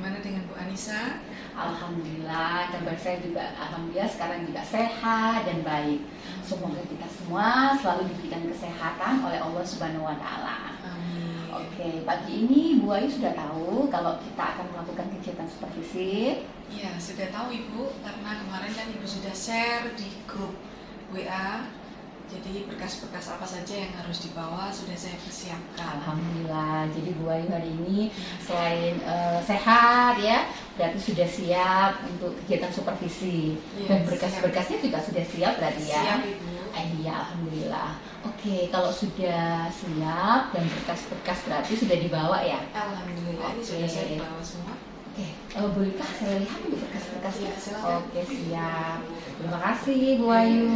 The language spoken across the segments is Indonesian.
bagaimana dengan Bu Anissa? Alhamdulillah, kabar saya juga alhamdulillah sekarang juga sehat dan baik. Semoga kita semua selalu diberikan kesehatan oleh Allah Subhanahu wa taala. Amin. Oke, pagi ini Bu Ayu sudah tahu kalau kita akan melakukan kegiatan supervisi. Ya, sudah tahu Ibu, karena kemarin kan Ibu sudah share di grup WA. Jadi berkas-berkas apa saja yang harus dibawa sudah saya persiapkan. Alhamdulillah, jadi Bu Ayu hari ini selain sehat ya, berarti sudah siap untuk kegiatan supervisi. Ya, Dan berkas-berkasnya juga sudah siap berarti ya? Siap Ibu. Iya, alhamdulillah. Oke, kalau sudah siap dan berkas-berkas berarti sudah dibawa ya? Alhamdulillah, ini sudah saya bawa semua. Oke, bolehkah saya lihat untuk berkas-berkasnya? Ya, silakan. Oke, siap. Terima kasih Bu Ayu.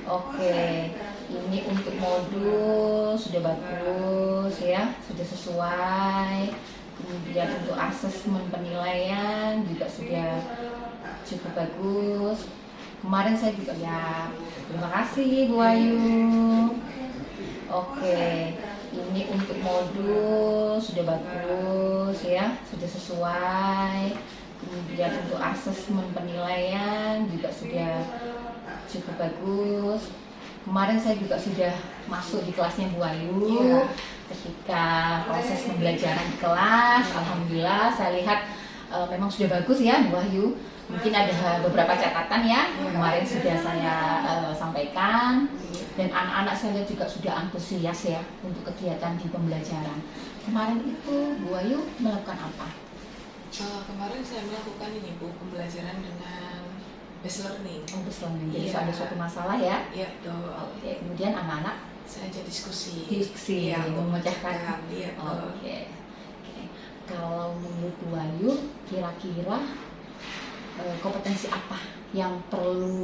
Oke, ini untuk modul sudah bagus ya, sudah sesuai. Kemudian untuk asesmen penilaian juga sudah cukup bagus. Kemarin saya juga ya. Terima kasih Bu Ayu. Oke, ini untuk modul sudah bagus ya, sudah sesuai. Kemudian untuk asesmen penilaian juga sudah cukup bagus. Kemarin saya juga sudah masuk di kelasnya Bu Ayu. Iya. Ketika proses pembelajaran di kelas, alhamdulillah saya lihat memang sudah bagus ya Bu Ayu. Mungkin ada beberapa catatan ya, kemarin sudah saya sampaikan. Dan anak-anak saya lihat juga sudah antusias ya untuk kegiatan di pembelajaran. Kemarin itu Bu Ayu melakukan apa? Kemarin saya melakukan ini Bu, pembelajaran dengan base learning. Base learning. Jadi Iya. ada suatu masalah ya. Iya, betul. Oke, kemudian anak-anak Saya ajak diskusi. diskusi Iya, memecahkan. Iya, betul. Oke. Kalau menurut Bu Ayu, kira-kira kompetensi apa yang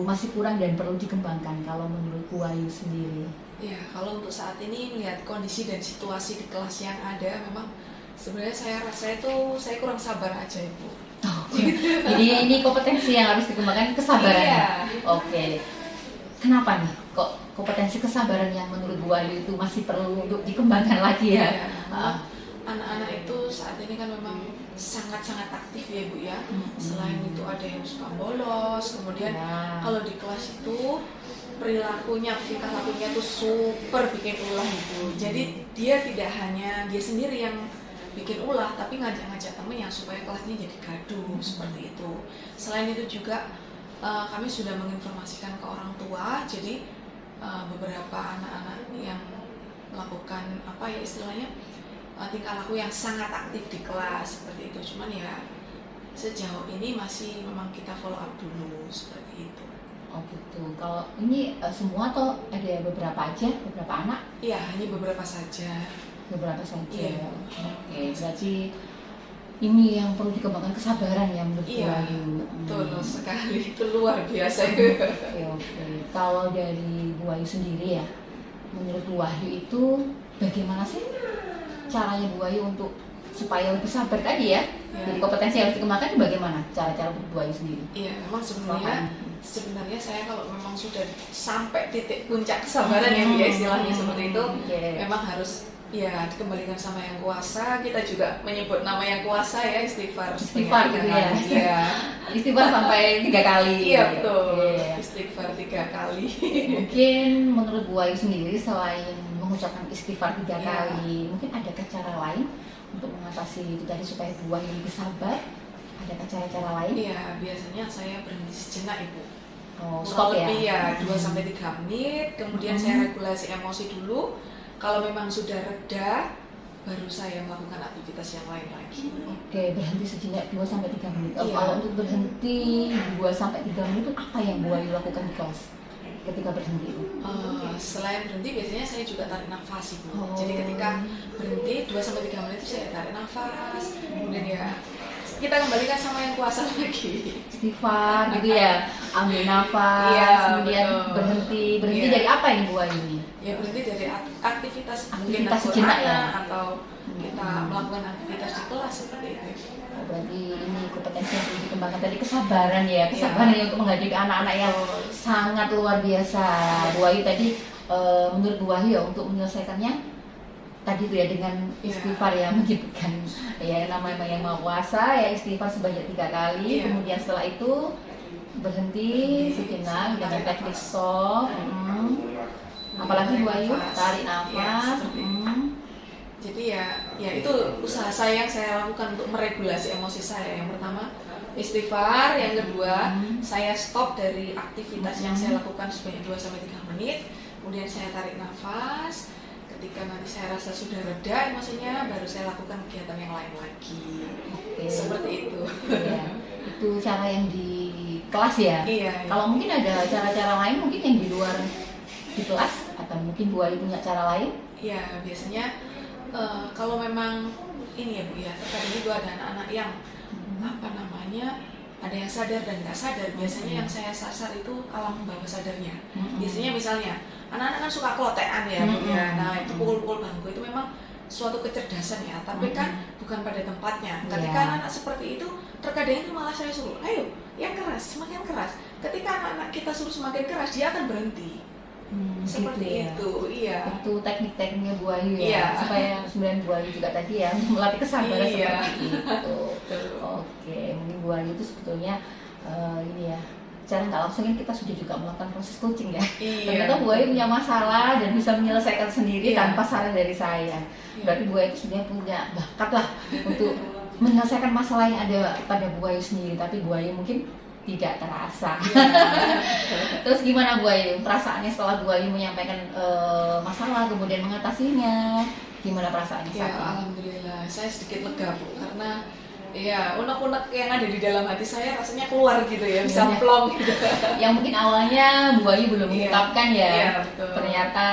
masih kurang dan perlu dikembangkan kalau menurut Bu Ayu sendiri? Ya, kalau untuk saat ini melihat kondisi dan situasi di kelas yang ada, memang sebenarnya saya rasa saya kurang sabar aja Ibu. Jadi ini kompetensi yang harus dikembangkan, kesabaran. Iya. Oke. Kenapa nih? Kok kompetensi kesabaran yang menurut Bu Ayu itu masih perlu untuk dikembangkan lagi ya? Iya, anak-anak itu saat ini kan memang sangat-sangat aktif ya Bu ya. Selain itu ada yang suka bolos, kemudian Ya. kalau di kelas itu perilakunya, tingkah lakunya tuh super bikin ulah Ibu. Jadi dia tidak hanya dia sendiri yang bikin ulah, tapi ngajak-ngajak temennya supaya kelasnya jadi gaduh seperti itu. Selain itu juga kami sudah menginformasikan ke orang tua, jadi beberapa anak-anak yang melakukan apa ya istilahnya tingkah laku yang sangat aktif di kelas seperti itu. Cuman ya sejauh ini masih memang kita follow up dulu seperti itu. Oh gitu. Kalau ini semua atau ada beberapa aja, beberapa anak? Iya, hanya beberapa saja. Beberapa saja. Iya. Oke, berarti ini yang perlu dikembangkan kesabaran ya menurut Bu Iya, Ayu. betul sekali, itu luar biasa. Oke. Kalau dari Bu Ayu sendiri ya, menurut Bu Ayu itu bagaimana sih caranya Bu Ayu untuk supaya lebih sabar tadi ya? Ya. Jadi kompetensi yang harus dikembangkan itu bagaimana cara-cara Bu Ayu sendiri? Iya, memang sebenarnya saya kalau memang sudah sampai titik puncak kesabaran ya Bu ya, istilahnya seperti itu, memang harus ya dikembalikan sama yang kuasa. Kita juga menyebut nama yang kuasa ya, istighfar Gitu ya. Iya. Istighfar sampai 3 kali. Iya, betul. Iya. Istighfar 3 kali. Mungkin menurut Bu Ayu sendiri selain mengucapkan istighfar 3 Iya. kali, mungkin ada cara lain untuk mengatasi itu tadi supaya Bu Ayu lebih sabar? Ada cara-cara lain? Iya, biasanya saya berhenti sejenak Ibu. Oh, Kurang stop ya? lebih ya 2-3 menit, kemudian saya regulasi emosi dulu. Kalau memang sudah reda, baru saya melakukan aktivitas yang lain lagi. Oke, berhenti sejenak 2-3 menit. Iya. Kalau untuk berhenti 2-3 menit itu apa yang Bu Ayu lakukan di kelas ketika berhenti itu? Selain berhenti, biasanya saya juga tarik nafas Ibu. Oh. Jadi ketika berhenti 2-3 menit itu saya tarik nafas, kemudian ya kita kembalikan sama yang kuasa lagi. Istighfar gitu ya, ambil nafas, Iya, kemudian betul. berhenti Iya. dari apa ini Bu Ayu ini? Ya berhenti dari aktivitas Aktivitas mungkin Al-Quran sejenak ya? atau kita melakukan aktivitas di kelas seperti itu. Oh, berarti ini kompetensi yang perlu dikembangkan tadi, kesabaran ya, kesabaran ya untuk menghadapi anak-anak yang sangat luar biasa. Bu Ayu tadi menurut Bu Ayu ya, untuk menyelesaikannya tadi tuh ya dengan istighfar ya, menyebutkan ya nama yang Maha Kuasa ya, istighfar sebanyak 3 kali, kemudian setelah itu berhenti sejenak dengan teknik stop. Apalagi Bu Ayu, tarik nafas. Jadi ya itu usaha saya yang saya lakukan untuk meregulasi emosi saya. Yang pertama istighfar, yang kedua saya stop dari aktivitas yang saya lakukan sebanyak 2-3 menit, kemudian saya tarik nafas. Ketika nanti saya rasa sudah reda emosinya, baru saya lakukan kegiatan yang lain lagi. Seperti itu. Ya, itu cara yang di kelas ya. Iya. Kalau mungkin ada cara-cara lain mungkin yang di luar di kelas, atau mungkin Bu Ayu punya cara lain? Iya, biasanya kalau memang ini ya Bu ya, terkadang itu ada anak-anak yang ada yang sadar dan nggak sadar. Biasanya yang saya sasar itu alam bawah sadarnya. Biasanya misalnya anak-anak kan suka klotekan ya Bu ya. Nah itu pukul-pukul bangku itu memang suatu kecerdasan ya, tapi kan bukan pada tempatnya. Ketika anak-anak seperti itu, terkadang itu malah saya suruh, ayo yang keras, semakin keras. Ketika anak-anak kita suruh semakin keras, dia akan berhenti. Seperti gitu ya. Itu itu teknik-tekniknya Bu Ayu ya, Iya. supaya sebenarnya Bu Ayu juga tadi ya melatih kesabaran Iya. seperti itu. Oke, mungkin Bu Ayu itu sebetulnya ini ya, secara nggak langsung kan kita sudah juga melakukan proses coaching ya. Ternyata Bu Ayu punya masalah dan bisa menyelesaikan sendiri tanpa saran dari saya. Berarti Bu Ayu sebenarnya punya bakat lah untuk menyelesaikan masalah yang ada pada Bu Ayu sendiri, tapi Bu Ayu mungkin tidak terasa. Terus gimana Bu Ayu? Perasaannya setelah Bu Ayu menyampaikan masalah kemudian mengatasinya, gimana perasaannya Ya, saat ini? alhamdulillah, saya sedikit lega Bu, karena ya unek-unek yang ada di dalam hati saya rasanya keluar gitu ya, bisa plong gitu. Yang mungkin awalnya Bu Ayu belum mengungkapkan ya, Iya, betul. ternyata